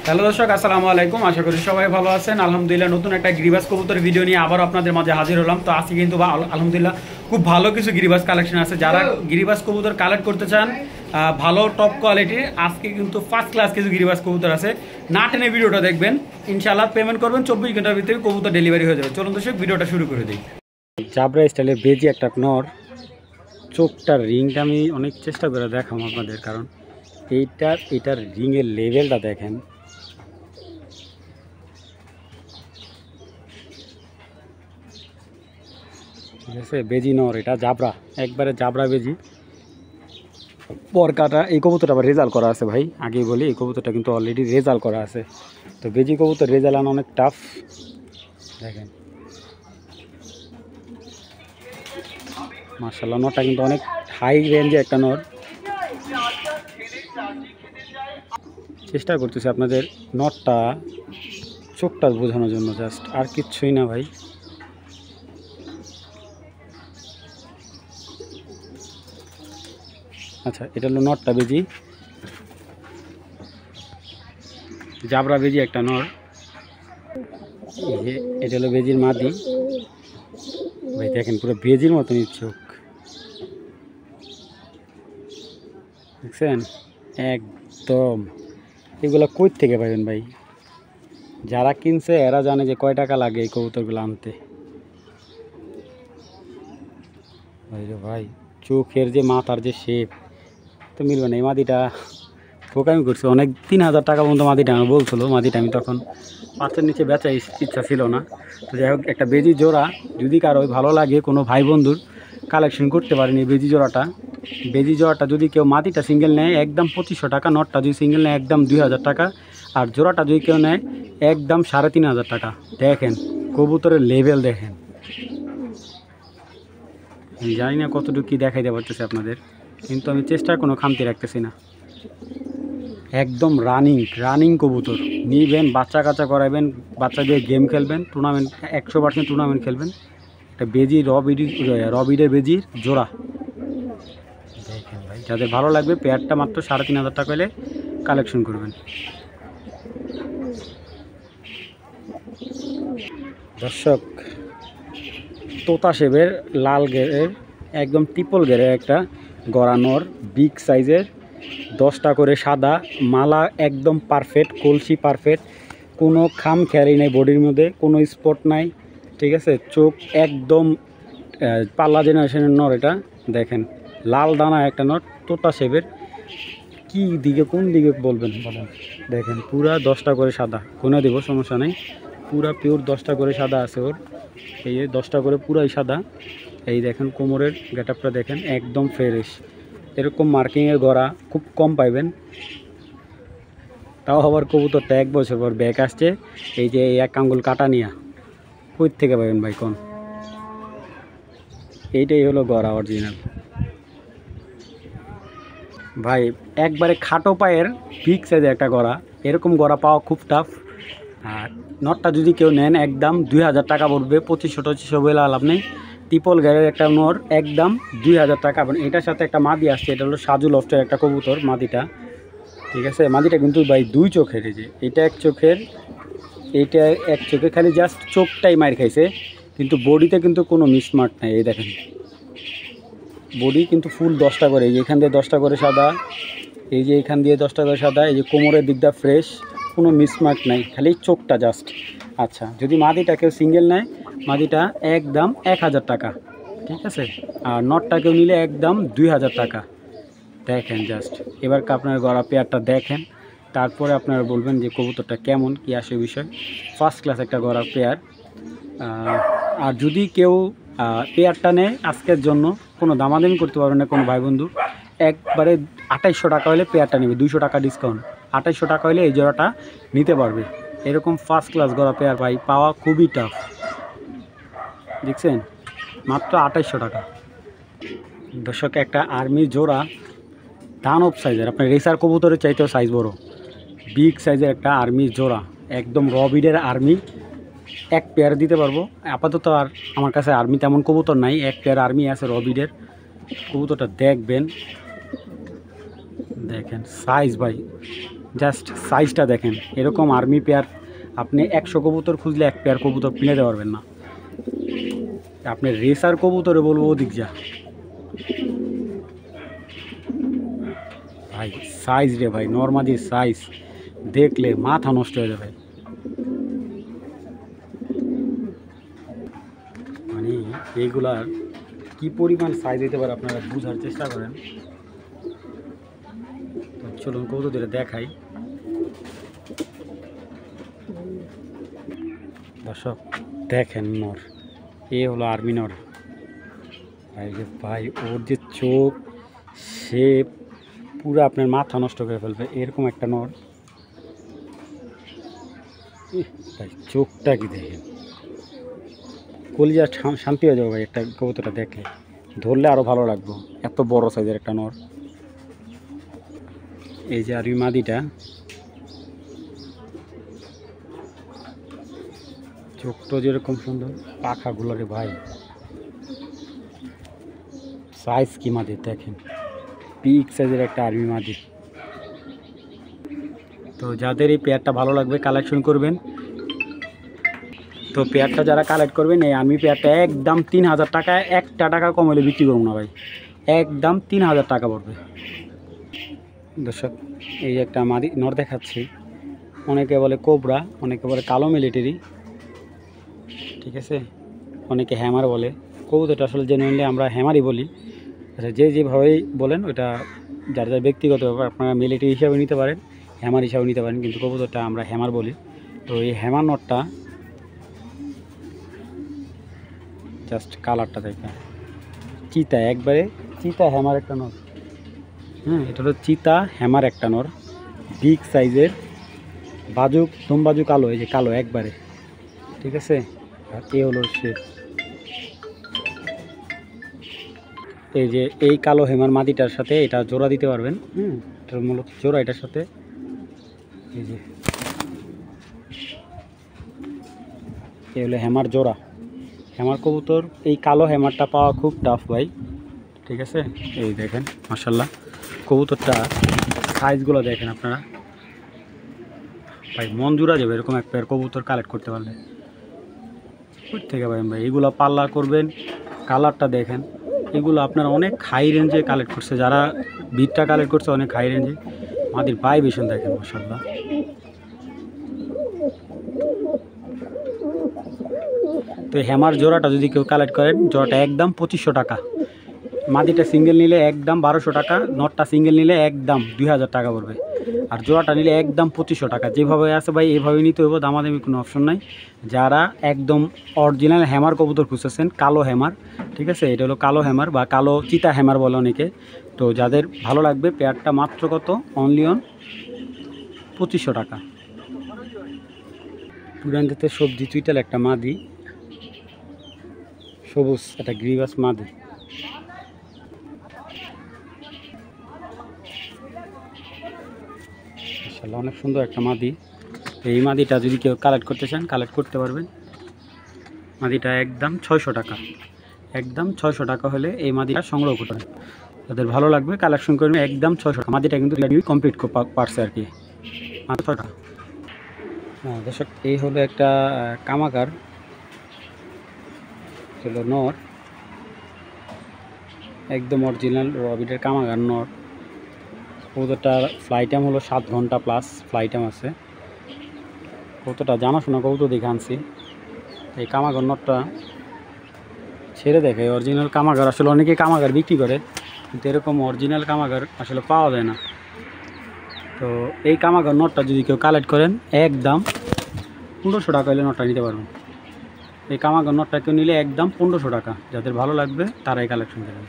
Hello দর্শক, আসসালামু আলাইকুম। আশা করি সবাই ভালো আছেন। আলহামদুলিল্লাহ নতুন একটা গিরিবাজ কবুতর ভিডিও নিয়ে আবার আপনাদের মাঝে হাজির হলাম। তো আজকে কিন্তু আলহামদুলিল্লাহ খুব ভালো কিছু গিরিবাজ কালেকশন আছে। যারা গিরিবাজ কবুতর কালেক্ট করতে চান ভালো টপ কোয়ালিটির, আজকে কিন্তু ফার্স্ট ক্লাস কিছু গিরিবাজ কবুতর আছে। না টেনে ভিডিওটা দেখবেন, ইনশাআল্লাহ পেমেন্ট করবেন, 24 ঘন্টার ভিতরে কবুতর ডেলিভারি হয়ে যাবে। চলুন দর্শক ভিডিওটা শুরু করে দিই। জাবরা স্টাইলে বেজি একটা নর, চোখটার রিংটা আমি অনেক চেষ্টা করে দেখাবো আপনাদের, কারণ এটার রিংয়ের লেভেলটা দেখেন। ঠিক আছে, বেজি নর, এটা জাবরা, একবারে জাবরা বেজি। বরকাটা এই কবুতরটা আবার রেজাল্ট করা আছে ভাই, আগেই বলি এই কবুতরটা কিন্তু অলরেডি রেজাল্ট করা আছে। তো বেজি কবুতর রেজাল্ট আনা অনেক টাফ। দেখেন মাশাআল্লাহ, নরটা কিন্তু অনেক হাই রেঞ্জে একটা নর। চেষ্টা করতেছি আপনাদের নরটা চোখটা বোঝানোর জন্য, জাস্ট, আর কিচ্ছুই না ভাই। আচ্ছা, এটা হলো নরটা বেজি, জাবরা বেজি একটা নর। এটা হলো বেজির মাদি ভাই, দেখেন পুরো বেজির মতনই চোখ, দেখছেন একদম। এগুলো কই থেকে পাবেন ভাই? যারা কিনছে এরা জানে যে কয় টাকা লাগে এই কবুতরগুলো আনতে। ভাই রে ভাই, চোখের যে মাথার যে শেপ তো মিলবে না। এই মাদিটা ঠোকামি করছে অনেক, 3000 টাকা পর্যন্ত মাদিটা আমার বলছিল। মাদিটা আমি তখন 5-এর নিচে বেচার ইচ্ছা ছিল না। তো যাই হোক, একটা বেজি জোড়া যদি কারো ভালো লাগে, কোনো ভাই বন্ধুর কালেকশন করতে পারেন এই বেজি জোড়াটা যদি কেউ মাদিটা সিঙ্গেল নেয় একদম 2500 টাকা, নটটা যদি সিঙ্গেল নেয় একদম 2000 টাকা, আর জোড়াটা যদি কেউ নেয় একদম 3500 টাকা। দেখেন কবুতরের লেভেল দেখেন, আমি জানি না কতটুকু কী দেখাইতে পারতেছে আপনাদের, কিন্তু আমি চেষ্টার কোনো খামতি রাখতেছি না। একদম রানিং কবুতর নিবেন, বাচ্চা কাচ্চা করাবেন, বাচ্চা দিয়ে গেম খেলবেন, টুর্নামেন্ট 100% টুর্নামেন্ট খেলবেন। একটা বেজি রবিডের বেজির জোড়া দেখেন ভাই, যাদের ভালো লাগবে পেয়ারটা মাত্র 3500 টাকা হলে কালেকশন করবেন। দর্শক, তোতা শেবের লাল গেরের একদম ট্রিপল গেরের একটা গড়ানোর বিগ সাইজের, 10টা করে সাদা মালা, একদম পারফেক্ট কলসি পারফেক্ট, কোনো খাম খেয়ালি নেই, বডির মধ্যে কোনো স্পট নাই। ঠিক আছে, চোখ একদম পাল্লা জেনারেশনের নর। এটা দেখেন লাল দানা একটা নর, তোতা শেবের। কোন দিকে বলবেন বলেন? দেখেন পুরা 10টা করে সাদা, কোনে দেবো সমস্যা নেই, পুরা পিওর 10টা করে সাদা আছে ওর। এই 10টা করে পুরাই সাদা। এই দেখেন কোমরের গেটআপটা দেখেন, একদম ফ্রেশ। এরকম মার্কিংয়ের গড়া খুব কম পাইবেন। তাও আবার কবুতরটা 1 বছর পর ব্যাক আসছে। এই যে এই 1 আঙ্গুল কাটা নিয়া কই থেকে পাবেন ভাই কোন? এইটাই হলো গড়া অরিজিনাল ভাই, একবারে খাটো পায়ের বিগ সাইজের একটা গড়া। এরকম গড়া পাওয়া খুব টাফ। আর নটটা যদি কেউ নেন একদম 2000 টাকা পড়বে, 2500 বলে লাভ নেই। ট্রিপল গেরের একটা নর একদম 2000 টাকা। এটার সাথে একটা মাদি আসছে, এটা হলো সাজু লফটের একটা কবুতর মাদিটা। ঠিক আছে, মাদিটা কিন্তু ভাই 2 চোখের। এই যে এটা 1 চোখের, এইটা 1 চোখে, খালি জাস্ট চোখটাই মার খাইছে, কিন্তু বডিতে কিন্তু কোনো মিসমার্ট নাই। এই দেখেন বডি কিন্তু ফুল 10টা করে, এই যে এখান দিয়ে 10টা করে সাদা, এই যে এখান দিয়ে 10টা করে সাদা, এই যে কোমরের দিকটা ফ্রেশ, কোনো মিসমার্ক নাই, খালি চোখটা জাস্ট। আচ্ছা, যদি মাদিটা কেউ সিঙ্গেল নেয়, মাদিটা একদম 1000 টাকা। ঠিক আছে, আর নটটা কেউ নিলে একদম 2000 টাকা। দেখেন জাস্ট, এবার আপনার গড়া পেয়ারটা দেখেন, তারপরে আপনারা বলবেন যে কবুতরটা কেমন কী আসে বিষয়। ফার্স্ট ক্লাস একটা গড়া পেয়ার। আর যদি কেউ পেয়ারটা নেয় আজকের জন্য, কোনো দামাদামি করতে পারবে না কোনো ভাই বন্ধু, একবারে 2800 টাকা হলে পেয়ারটা নেবে, 200 টাকা ডিসকাউন্ট। 2800 টাকা হলে এই জোড়াটা নিতে পারবে। এরকম ফার্স্ট ক্লাস গড়া পেয়ার ভাই পাওয়া খুবই টাফ। দেখছেন, মাত্র 2800 টাকা। দর্শক, একটা আর্মি জোড়া দানব সাইজের, আপনার রেসার কবুতরের চাইতেও সাইজ বড়, বিগ সাইজের একটা আর্মি জোড়া, একদম রবিডের আর্মি। 1 পেয়ার দিতে পারবো আপাতত। আর আমার কাছে আর্মি তেমন কবুতর নাই, 1 পেয়ার আর্মি আছে রবিডের। কবুতরটা দেখবেন, দেখেন সাইজ ভাই জাস্ট সাইজটা দেখেন, এরকম আর্মি পেয়ার আপনি 100 কবুতর খুঁজলে 1 পেয়ার কবুতর কিনতে পারবেন না। আপনি রেসার কবুতরে বলবো ওদিক যা ভাই। সাইজ রে ভাই, নর্মালি সাইজ দেখলে মাথা নষ্ট হয়ে যাবে। মানে এইগুলার কি পরিমাণ সাইজ হতে পারে আপনারা বোঝার চেষ্টা করেন। তো চলুন কবুতর দেখাই। দর্শক দেখেন নর, এ হলো আর্মি নর ভাই রে ভাই। ওর যে চোখ, সে পুরো আপনার মাথা নষ্ট করে ফেলবে এরকম একটা নর ভাই। চোখটা কি দেখেন, কলিজা শান্তি হয়ে যাবে ভাই একটা কবুতরটা দেখে। ধরলে আরও ভালো লাগবে, এত বড় সাইজের একটা নর। এই যে আর্মি মাদিটা, চোখটা যেরকম সুন্দর, পাখাগুলো রে ভাই, সাইজ কি মাদি দেখেন, বিগ সাইজের একটা আর্মি মাদি। তো যাদের এই পেয়ারটা ভালো লাগবে কালেকশন করবেন। তো পেয়ারটা যারা কালেক্ট করবেন, এই আর্মি পেয়ারটা একদম 3000 টাকায়, 1 টাকা কম হলে বিক্রি করবো না ভাই, একদম 3000 টাকা পড়বে। দর্শক এই একটা মাদি নর দেখাচ্ছি, অনেকে বলে কোবরা, অনেকে বলে কালো মিলিটারি, ঠিক আছে, অনেকে হ্যামার বলে। কবুতরটা আসলে জেনুইনলি আমরা হ্যামারই বলি। আচ্ছা, যে যেভাবেই বলেন ওটা যার যার ব্যক্তিগত ব্যাপার। আপনারা মিলিটারি হিসাবে নিতে পারেন, হ্যামার হিসাবে নিতে পারেন, কিন্তু কবুতরটা আমরা হ্যামার বলি। তো এই হ্যামার নটটা জাস্ট কালারটা দেখে চিতা, একবারে চিতা হ্যামার একটা নর। হ্যাঁ, এটা হলো চিতা হ্যামার একটা নর, বিগ সাইজের, বাজুক দম বাজু কালো, এই যে কালো একবারে, ঠিক আছে। আর এ হলো সে, এই যে এই কালো হেমার মাদিটার সাথে এটা জোড়া দিতে পারবেন। এটার মূলত জোড়া এটার সাথে, এই যে এই হলো হেমার জোড়া। হেমার কবুতর এই কালো হেমারটা পাওয়া খুব টাফ ভাই, ঠিক আছে। এই দেখেন মাশাআল্লাহ কবুতরটা সাইজগুলো দেখেন আপনারা ভাই, মন জুড়া যাবে এরকম এক পেয়ার কবুতর কালেক্ট করতে পারলে। থেকে ভাই এগুলো পাল্লা করবেন, কালারটা দেখেন, এগুলো আপনারা অনেক হাই রেঞ্জে কালেক্ট করছে, যারা বিটটা কালেক্ট করছে অনেক হাই রেঞ্জে। আমাদের ভাইব্রেশন দেখেন মাশাআল্লাহ। তো হ্যামার জোড়াটা যদি কেউ কালেক্ট করেন, জোড়াটা একদম 2500 টাকা। মাদিটা সিঙ্গেল নিলে একদম 1200 টাকা, নটটা সিঙ্গেল নিলে একদম 2000 টাকা পড়বে, আর জোড়াটা নিলে একদম 2500 টাকা। যেভাবে আছে ভাই এভাবে নিতে হইব, দামাদামি কোনো অপশন নাই। যারা একদম অরিজিনাল হ্যামার কবুতর খুঁজতেছেন, কালো হ্যামার, ঠিক আছে, এটা হলো কালো হ্যামার বা কালো চিতা হ্যামার বলে অনেকে। তো যাদের ভালো লাগবে পেয়ারটা মাত্র কত, অনলি অন 2500 টাকা। পুরানতে সবজি চুইটাল একটা মাদি, সবুজ একটা গ্রিবাস মাদি। অনেক সুন্দর একটা মাদি। এই মাদিটা যদি কেউ কালেক্ট করতে চান কালেক্ট করতে পারবেন। মাদিটা একদম 600 টাকা, একদম 600 টাকা হলে এই মাদিটা সংগ্রহ করতে পারেন। তাদের ভালো লাগবে কালেকশন করবেন, একদম 600 টাকা। মাদিটা কিন্তু কমপ্লিট পারছে আর কি, মাত্র 6 টাকা। হ্যাঁ দর্শক, এই হলো একটা কামাকার, হলো নর, একদম অরিজিনাল রবিটের কামাকার নর। কবুতরটার ফ্লাই টাইম হলো 7 ঘন্টা প্লাস ফ্লাই টাইম আছে। কবুতরটা জানাশোনা কবুতর দেখে আনছি। এই কামাগার নটটা ছেড়ে দেখে, অরিজিনাল কামাগার আসলে অনেকে কামাগার বিক্রি করে, কিন্তু এরকম অরিজিনাল কামাগার আসলে পাওয়া যায় না। তো এই কামাগার নটটা যদি কেউ কালেক্ট করেন, একদম 1500 টাকা হলে নটটা নিতে পারবেন। এই কামাগার নটটা কেউ নিলে একদম 1500 টাকা। যাদের ভালো লাগবে তারাই কালেকশন করবেন।